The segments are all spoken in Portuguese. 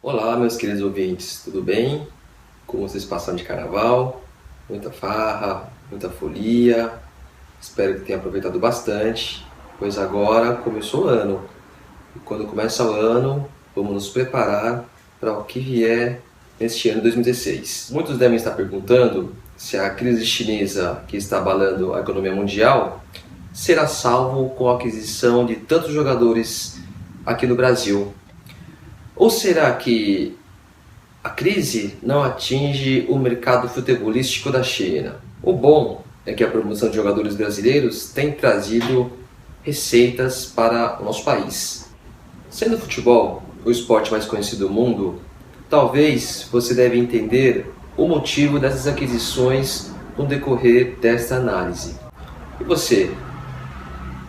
Olá, meus queridos ouvintes, tudo bem? Como vocês passam de carnaval? Muita farra, muita folia. Espero que tenham aproveitado bastante, pois agora começou o ano. E quando começa o ano, vamos nos preparar para o que vier neste ano de 2016. Muitos devem estar perguntando se a crise chinesa que está abalando a economia mundial será salvo com a aquisição de tantos jogadores aqui no Brasil. Ou será que a crise não atinge o mercado futebolístico da China? O bom é que a promoção de jogadores brasileiros tem trazido receitas para o nosso país. Sendo o futebol o esporte mais conhecido do mundo, talvez você deve entender o motivo dessas aquisições no decorrer desta análise. E você,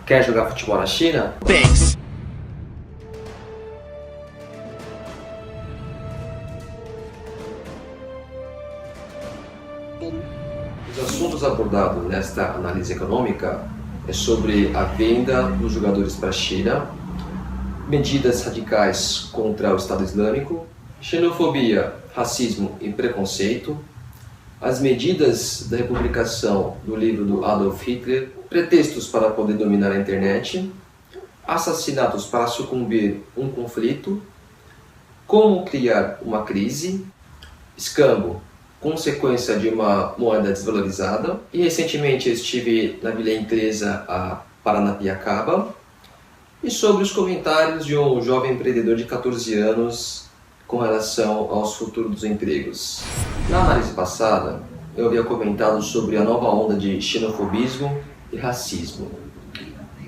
quer jogar futebol na China? Thanks. Os assuntos abordados nesta análise econômica é sobre a venda dos jogadores para a China, medidas radicais contra o estado islâmico, xenofobia, racismo e preconceito, as medidas da republicação do livro do Adolph Hitler, pretextos para poder dominar a internet, assassinatos para sucumbir um conflito, como criar uma crise, escambo, consequência de uma moeda desvalorizada. E recentemente eu estive na vila inglesa a Acaba, e sobre os comentários de um jovem empreendedor de 14 anos com relação aos futuros dos empregos. Na análise passada, eu havia comentado sobre a nova onda de xenofobismo e racismo.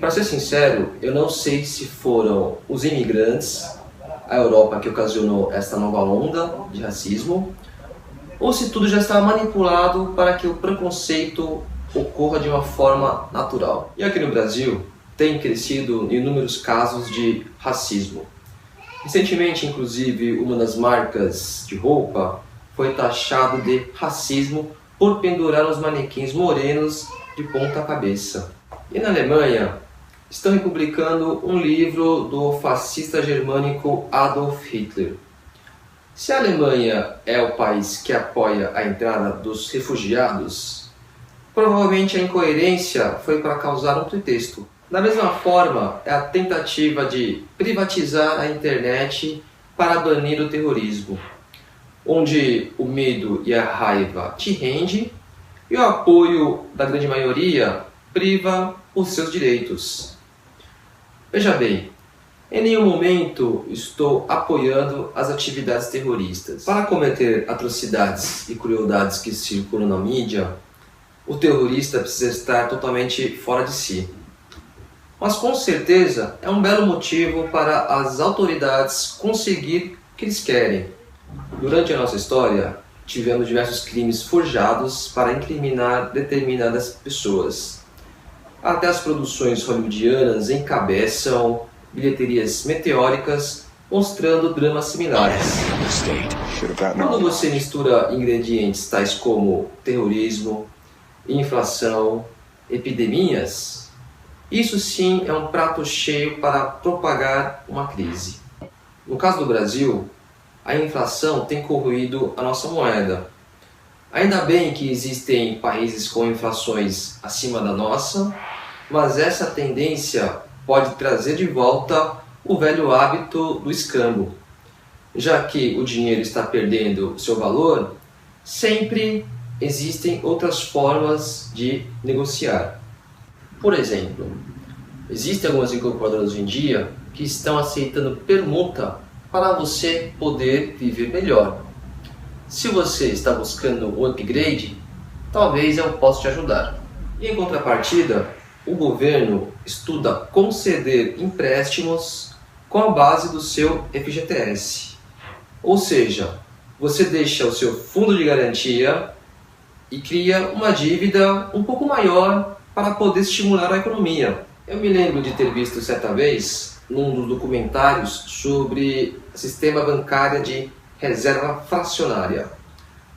Para ser sincero, eu não sei se foram os imigrantes, a Europa, que ocasionou esta nova onda de racismo, ou se tudo já está manipulado para que o preconceito ocorra de uma forma natural. E aqui no Brasil, tem crescido inúmeros casos de racismo. Recentemente, inclusive, uma das marcas de roupa foi taxado de racismo por pendurar os manequins morenos de ponta cabeça. E na Alemanha, estão republicando um livro do fascista germânico Adolph Hitler. Se a Alemanha é o país que apoia a entrada dos refugiados, provavelmente a incoerência foi para causar um pretexto. Da mesma forma, é a tentativa de privatizar a internet para banir o terrorismo, onde o medo e a raiva te rende e o apoio da grande maioria priva os seus direitos. Veja bem, em nenhum momento estou apoiando as atividades terroristas. Para cometer atrocidades e crueldades que circulam na mídia, o terrorista precisa estar totalmente fora de si. Mas com certeza é um belo motivo para as autoridades conseguir o que eles querem. Durante a nossa história, tivemos diversos crimes forjados para incriminar determinadas pessoas. Até as produções hollywoodianas encabeçam bilheterias meteóricas mostrando dramas similares. Quando você mistura ingredientes tais como terrorismo, inflação, epidemias, isso sim é um prato cheio para propagar uma crise. No caso do Brasil, a inflação tem corroído a nossa moeda. Ainda bem que existem países com inflações acima da nossa, mas essa tendência pode trazer de volta o velho hábito do escambo. Já que o dinheiro está perdendo seu valor, sempre existem outras formas de negociar. Por exemplo, existem algumas incorporadoras hoje em dia que estão aceitando permuta para você poder viver melhor. Se você está buscando um upgrade, talvez eu possa te ajudar. E em contrapartida, o governo estuda conceder empréstimos com a base do seu FGTS. Ou seja, você deixa o seu fundo de garantia e cria uma dívida um pouco maior para poder estimular a economia. Eu me lembro de ter visto certa vez, num dos documentários, sobre o sistema bancário de reserva fracionária,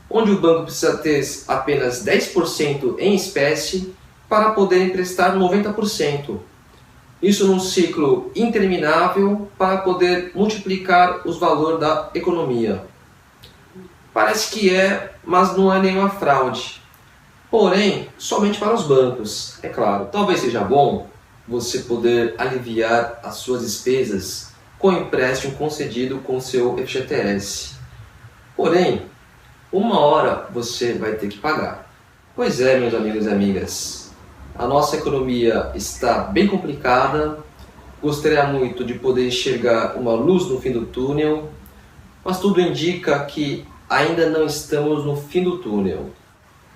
onde o banco precisa ter apenas 10% em espécie para poder emprestar 90%. Isso num ciclo interminável para poder multiplicar os valores da economia. Parece que é, mas não é nenhuma fraude. Porém, somente para os bancos, é claro. Talvez seja bom você poder aliviar as suas despesas com o empréstimo concedido com o seu FGTS. Porém, uma hora você vai ter que pagar. Pois é, meus amigos e amigas, a nossa economia está bem complicada, gostaria muito de poder enxergar uma luz no fim do túnel, mas tudo indica que ainda não estamos no fim do túnel.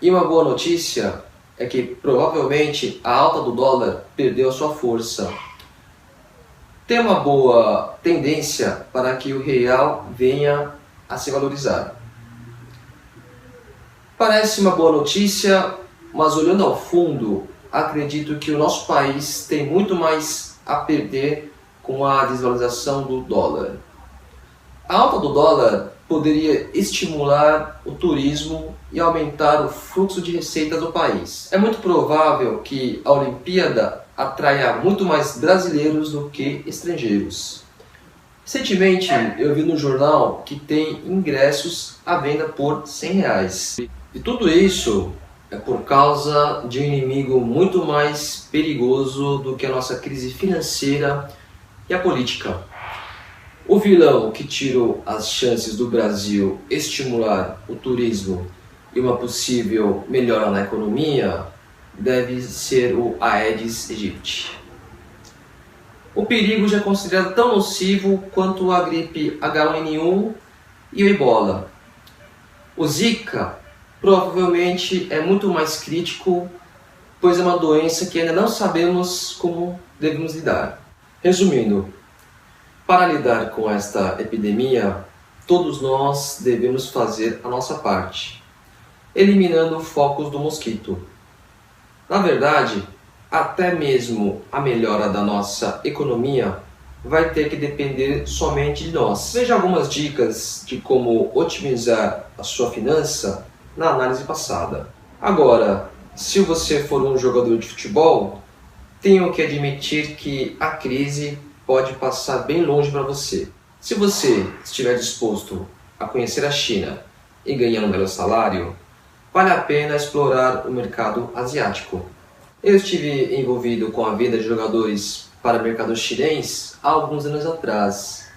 E uma boa notícia é que provavelmente a alta do dólar perdeu a sua força. Tem uma boa tendência para que o real venha a se valorizar. Parece uma boa notícia, mas olhando ao fundo, acredito que o nosso país tem muito mais a perder com a desvalorização do dólar. A alta do dólar poderia estimular o turismo e aumentar o fluxo de receitas do país. É muito provável que a Olimpíada atraia muito mais brasileiros do que estrangeiros. Recentemente eu vi no jornal que tem ingressos à venda por R$100. E tudo isso é por causa de um inimigo muito mais perigoso do que a nossa crise financeira e a política. O vilão que tirou as chances do Brasil estimular o turismo e uma possível melhora na economia deve ser o Aedes aegypti. O perigo já é considerado tão nocivo quanto a gripe H1N1 e o Ebola. O Zika provavelmente é muito mais crítico, pois é uma doença que ainda não sabemos como devemos lidar. Resumindo, para lidar com esta epidemia, todos nós devemos fazer a nossa parte, eliminando focos do mosquito. Na verdade, até mesmo a melhora da nossa economia vai ter que depender somente de nós. Veja algumas dicas de como otimizar a sua finança na análise passada. Agora, se você for um jogador de futebol, tenho que admitir que a crise pode passar bem longe para você. Se você estiver disposto a conhecer a China e ganhar um melhor salário, vale a pena explorar o mercado asiático. Eu estive envolvido com a venda de jogadores para o mercado chinês há alguns anos atrás.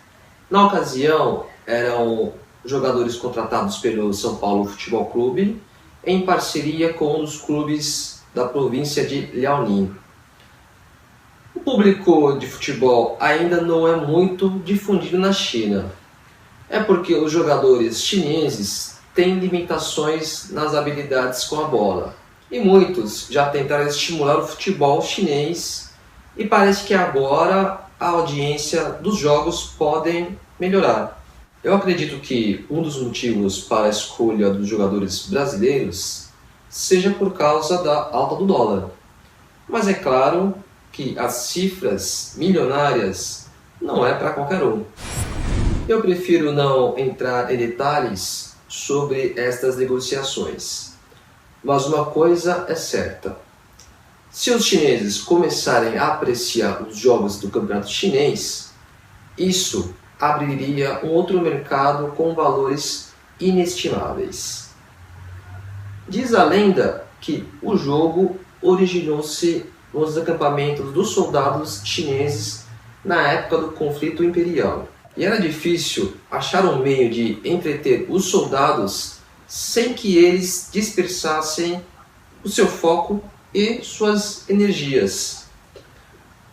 Na ocasião, eram jogadores contratados pelo São Paulo Futebol Clube em parceria com um dos clubes da província de Liaoning. O público de futebol ainda não é muito difundido na China. É porque os jogadores chineses têm limitações nas habilidades com a bola. E muitos já tentaram estimular o futebol chinês e parece que agora a audiência dos jogos podem melhorar. Eu acredito que um dos motivos para a escolha dos jogadores brasileiros seja por causa da alta do dólar. Mas é claro que as cifras milionárias não é para qualquer um. Eu prefiro não entrar em detalhes sobre estas negociações. Mas uma coisa é certa. Se os chineses começarem a apreciar os jogos do campeonato chinês, isso abriria um outro mercado com valores inestimáveis. Diz a lenda que o jogo originou-se nos acampamentos dos soldados chineses na época do conflito imperial. E era difícil achar um meio de entreter os soldados sem que eles dispersassem o seu foco e suas energias.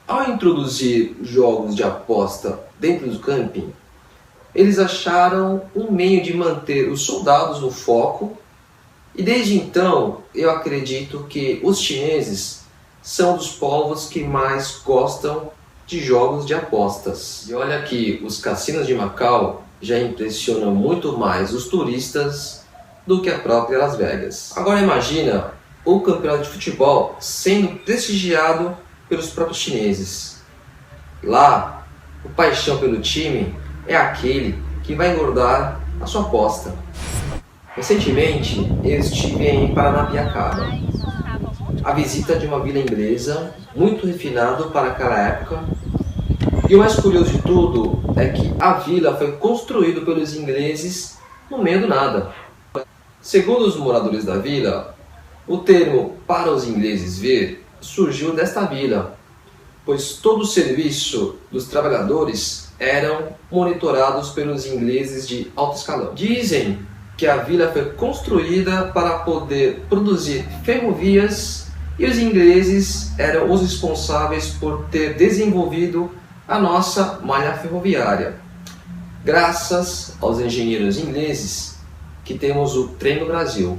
Ao introduzir jogos de aposta dentro do camping, eles acharam um meio de manter os soldados no foco e desde então eu acredito que os chineses são dos povos que mais gostam de jogos de apostas. E olha que os cassinos de Macau já impressionam muito mais os turistas do que a própria Las Vegas. Agora imagina o campeonato de futebol sendo prestigiado pelos próprios chineses. Lá, o paixão pelo time é aquele que vai engordar a sua aposta. Recentemente, eu estive em Paranapiacaba. a visita de uma vila inglesa, muito refinado para aquela época. E o mais curioso de tudo é que a vila foi construída pelos ingleses no meio do nada. Segundo os moradores da vila, o termo para os ingleses ver surgiu desta vila, pois todo o serviço dos trabalhadores eram monitorados pelos ingleses de alto escalão. Dizem que a vila foi construída para poder produzir ferrovias e os ingleses eram os responsáveis por ter desenvolvido a nossa malha ferroviária. Graças aos engenheiros ingleses que temos o trem no Brasil.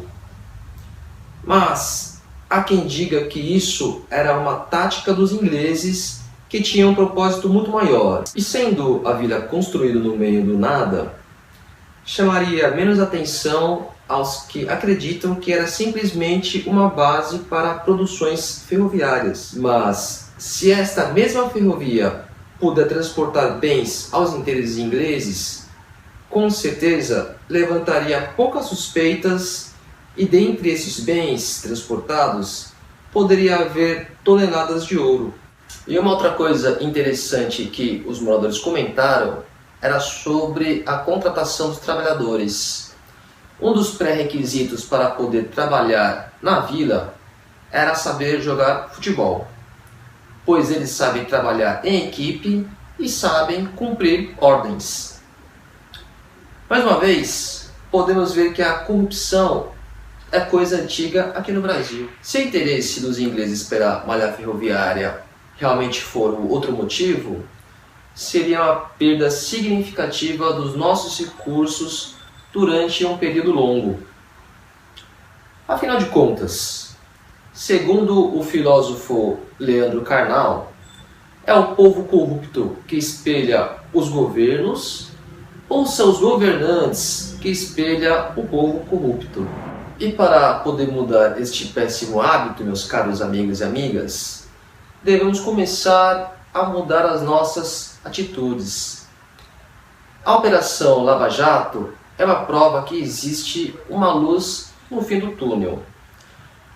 Mas há quem diga que isso era uma tática dos ingleses que tinha um propósito muito maior. E sendo a vila construída no meio do nada, chamaria menos atenção aos que acreditam que era simplesmente uma base para produções ferroviárias. Mas se esta mesma ferrovia puder transportar bens aos interesses ingleses, com certeza levantaria poucas suspeitas e dentre esses bens transportados poderia haver toneladas de ouro. E uma outra coisa interessante que os moradores comentaram era sobre a contratação dos trabalhadores. Um dos pré-requisitos para poder trabalhar na vila era saber jogar futebol, pois eles sabem trabalhar em equipe e sabem cumprir ordens. Mais uma vez, podemos ver que a corrupção é coisa antiga aqui no Brasil. Se o interesse dos ingleses pela malha ferroviária realmente for o outro motivo, seria uma perda significativa dos nossos recursos durante um período longo. Afinal de contas, segundo o filósofo Leandro Karnal, é o povo corrupto que espelha os governos ou são os governantes que espelha o povo corrupto? E para poder mudar este péssimo hábito, meus caros amigos e amigas, devemos começar a mudar as nossas atitudes. A Operação Lava Jato é uma prova que existe uma luz no fim do túnel.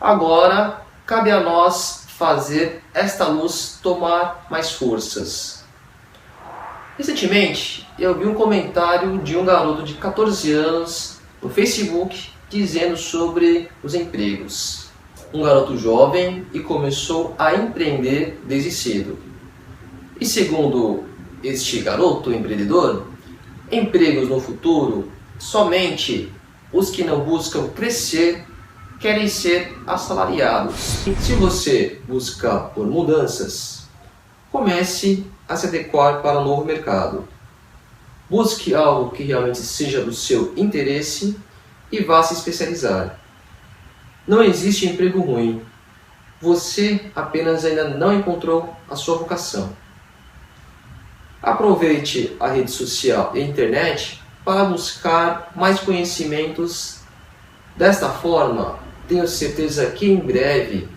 Agora, cabe a nós fazer esta luz tomar mais forças. Recentemente, eu vi um comentário de um garoto de 14 anos no Facebook dizendo sobre os empregos. Um garoto jovem e começou a empreender desde cedo. E segundo este garoto empreendedor, empregos no futuro, somente os que não buscam crescer querem ser assalariados. Se você busca por mudanças, comece a se adequar para o novo mercado. Busque algo que realmente seja do seu interesse e vá se especializar. Não existe emprego ruim. Você apenas ainda não encontrou a sua vocação. Aproveite a rede social e a internet para buscar mais conhecimentos. Desta forma, tenho certeza que em breve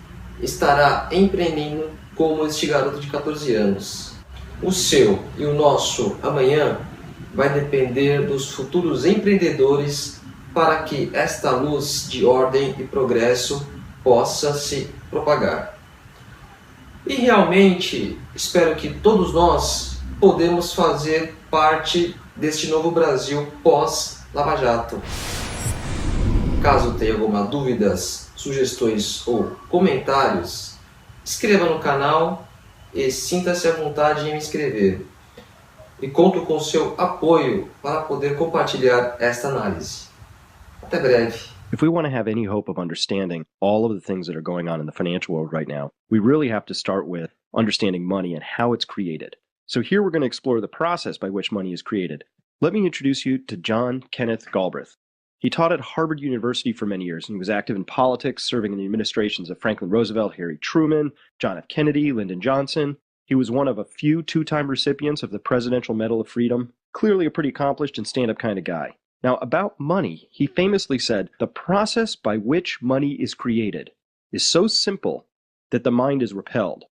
estará empreendendo como este garoto de 14 anos. O seu e o nosso amanhã vai depender dos futuros empreendedores para que esta luz de ordem e progresso possa se propagar. E realmente espero que todos nós podemos fazer parte deste novo Brasil pós-Lava Jato. Caso tenha alguma dúvidas, sugestões ou comentários, inscreva no canal e sinta-se à vontade em me inscrever. E conto com seu apoio para poder compartilhar esta análise. Até breve. If we want to have any hope of understanding all of the things that are going on in the financial world right now, we really have to start with understanding money and how it's created. So here we're going to explore the process by which money is created. Let me introduce you to John Kenneth Galbraith. He taught at Harvard University for many years, and he was active in politics, serving in the administrations of Franklin Roosevelt, Harry Truman, John F. Kennedy, Lyndon Johnson. He was one of a few two-time recipients of the Presidential Medal of Freedom. Clearly a pretty accomplished and stand-up kind of guy. Now, about money, he famously said, the process by which money is created is so simple that the mind is repelled.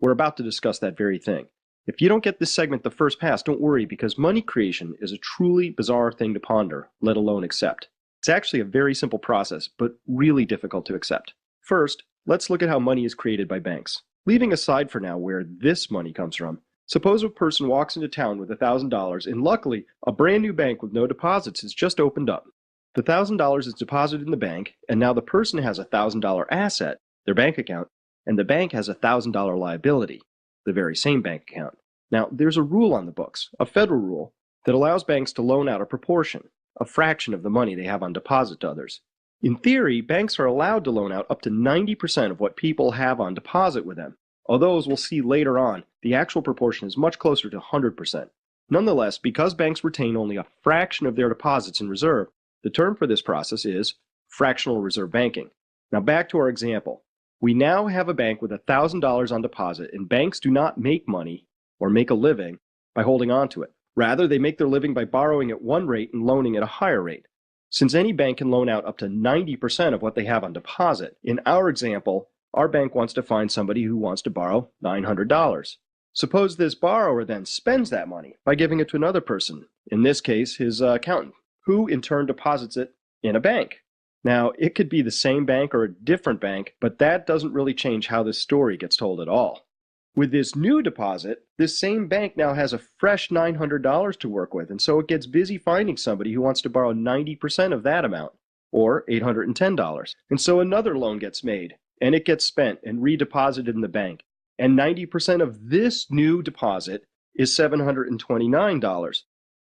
We're about to discuss that very thing. If you don't get this segment the first pass, don't worry, because money creation is a truly bizarre thing to ponder, let alone accept. It's actually a very simple process, but really difficult to accept. First, let's look at how money is created by banks. Leaving aside for now where this money comes from, suppose a person walks into town with $1,000 and luckily a brand new bank with no deposits has just opened up. The $1,000 is deposited in the bank, and now the person has a $1,000 asset, their bank account, and the bank has a $1,000 liability, the very same bank account. Now, there's a rule on the books, a federal rule, that allows banks to loan out a proportion, a fraction of the money they have on deposit to others. In theory, banks are allowed to loan out up to 90% of what people have on deposit with them, although as we'll see later on, the actual proportion is much closer to 100%. Nonetheless, because banks retain only a fraction of their deposits in reserve, the term for this process is fractional reserve banking. Now back to our example. We now have a bank with $1,000 on deposit, and banks do not make money or make a living by holding on to it. Rather, they make their living by borrowing at one rate and loaning at a higher rate. Since any bank can loan out up to 90% of what they have on deposit, in our example, our bank wants to find somebody who wants to borrow $900. Suppose this borrower then spends that money by giving it to another person, in this case, his accountant, who in turn deposits it in a bank. Now, it could be the same bank or a different bank, but that doesn't really change how this story gets told at all. With this new deposit, this same bank now has a fresh $900 to work with, and so it gets busy finding somebody who wants to borrow 90% of that amount, or $810. And so another loan gets made, and it gets spent and redeposited in the bank. And 90% of this new deposit is $729,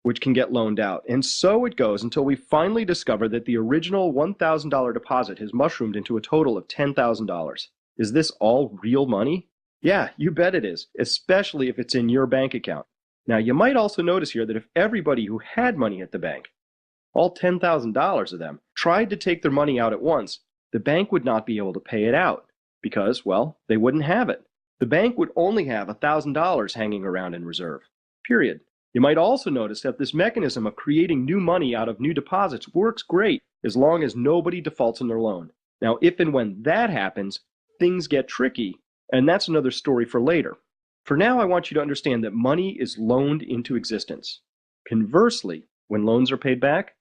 which can get loaned out. And so it goes until we finally discover that the original $1,000 deposit has mushroomed into a total of $10,000. Is this all real money? Yeah, you bet it is, especially if it's in your bank account. Now, you might also notice here that if everybody who had money at the bank, all $10,000 of them, tried to take their money out at once, the bank would not be able to pay it out because, well, they wouldn't have it. The bank would only have $1,000 hanging around in reserve, period. You might also notice that this mechanism of creating new money out of new deposits works great as long as nobody defaults on their loan. Now, if and when that happens, things get tricky, and that's another story for later. For now, I want you to understand that money is loaned into existence. Conversely, when loans are paid back,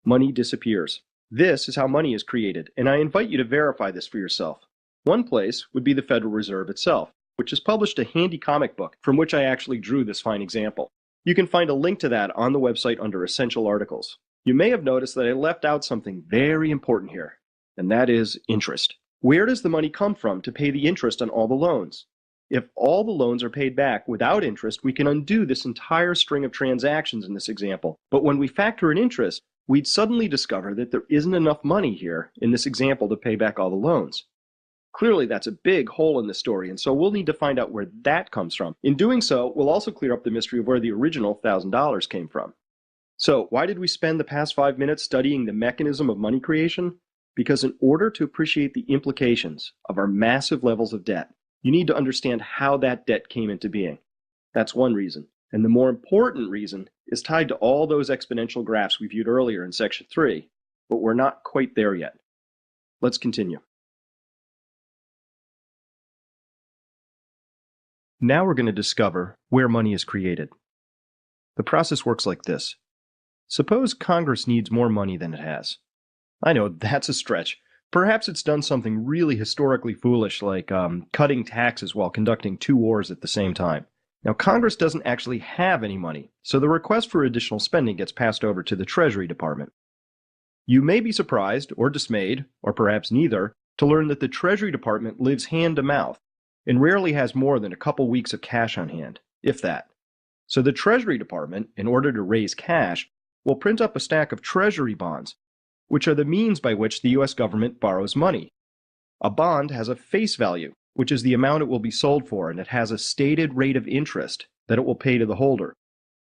money disappears. This is how money is created, and I invite you to verify this for yourself. One place would be the Federal Reserve itself, which has published a handy comic book from which I actually drew this fine example. You can find a link to that on the website under Essential Articles. You may have noticed that I left out something very important here, and that is interest. Where does the money come from to pay the interest on all the loans? If all the loans are paid back without interest, we can undo this entire string of transactions in this example. But when we factor in interest, we'd suddenly discover that there isn't enough money here in this example to pay back all the loans. Clearly, that's a big hole in the story, and so we'll need to find out where that comes from. In doing so, we'll also clear up the mystery of where the original $1,000 came from. So, why did we spend the past 5 minutes studying the mechanism of money creation? Because in order to appreciate the implications of our massive levels of debt, you need to understand how that debt came into being. That's one reason. And the more important reason is tied to all those exponential graphs we viewed earlier in section 3, but we're not quite there yet. Let's continue. Now we're going to discover where money is created. The process works like this. Suppose Congress needs more money than it has. I know, that's a stretch. Perhaps it's done something really historically foolish like cutting taxes while conducting 2 wars at the same time. Now, Congress doesn't actually have any money, so the request for additional spending gets passed over to the Treasury Department. You may be surprised, or dismayed, or perhaps neither, to learn that the Treasury Department lives hand to mouth and rarely has more than a couple weeks of cash on hand, if that. So the Treasury Department, in order to raise cash, will print up a stack of Treasury bonds, which are the means by which the U.S. government borrows money. A bond has a face value, which is the amount it will be sold for, and it has a stated rate of interest that it will pay to the holder.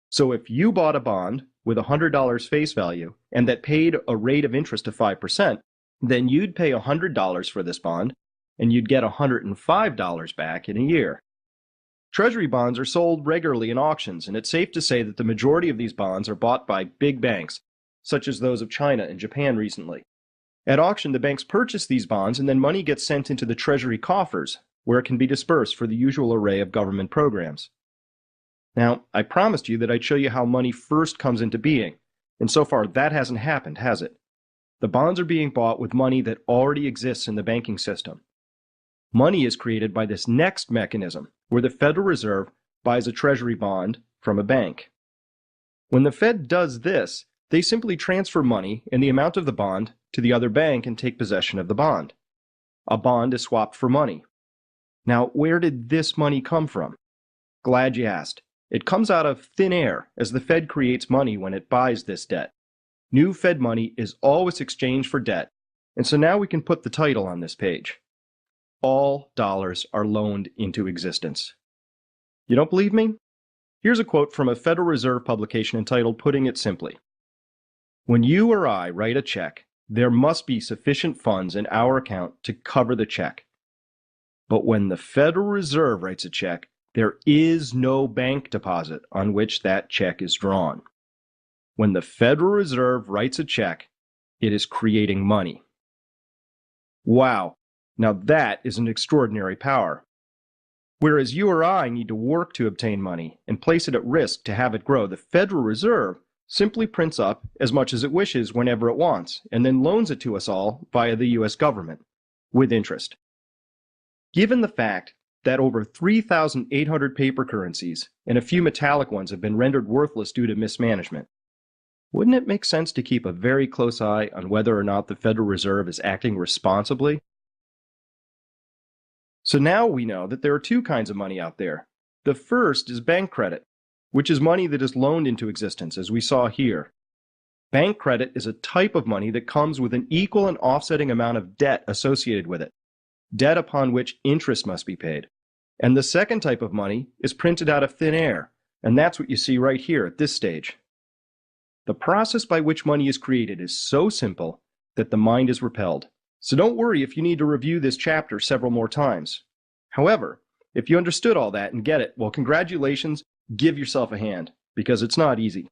So if you bought a bond with $100 face value and that paid a rate of interest of 5%, then you'd pay $100 for this bond, and you'd get $105 back in a year. Treasury bonds are sold regularly in auctions, and it's safe to say that the majority of these bonds are bought by big banks, such as those of China and Japan recently. At auction, the banks purchase these bonds, and then money gets sent into the Treasury coffers, where it can be dispersed for the usual array of government programs. Now, I promised you that I'd show you how money first comes into being, and so far that hasn't happened, has it? The bonds are being bought with money that already exists in the banking system. Money is created by this next mechanism, where the Federal Reserve buys a treasury bond from a bank. When the Fed does this, they simply transfer money and the amount of the bond to the other bank and take possession of the bond. A bond is swapped for money. Now, where did this money come from? Glad you asked. It comes out of thin air as the Fed creates money when it buys this debt. New Fed money is always exchanged for debt, and so now we can put the title on this page. All dollars are loaned into existence. You don't believe me? Here's a quote from a Federal Reserve publication entitled Putting It Simply. When you or I write a check, there must be sufficient funds in our account to cover the check. But when the Federal Reserve writes a check, there is no bank deposit on which that check is drawn. When the Federal Reserve writes a check, it is creating money. Wow, now that is an extraordinary power. Whereas you or I need to work to obtain money and place it at risk to have it grow, the Federal Reserve simply prints up as much as it wishes whenever it wants, and then loans it to us all via the U.S. government, with interest. Given the fact that over 3,800 paper currencies and a few metallic ones have been rendered worthless due to mismanagement, wouldn't it make sense to keep a very close eye on whether or not the Federal Reserve is acting responsibly? So now we know that there are two kinds of money out there. The first is bank credit, which is money that is loaned into existence, as we saw here. Bank credit is a type of money that comes with an equal and offsetting amount of debt associated with it, debt upon which interest must be paid. And the second type of money is printed out of thin air, and that's what you see right here at this stage. The process by which money is created is so simple that the mind is repelled. So don't worry if you need to review this chapter several more times. However, if you understood all that and get it, well, congratulations, give yourself a hand, because it's not easy.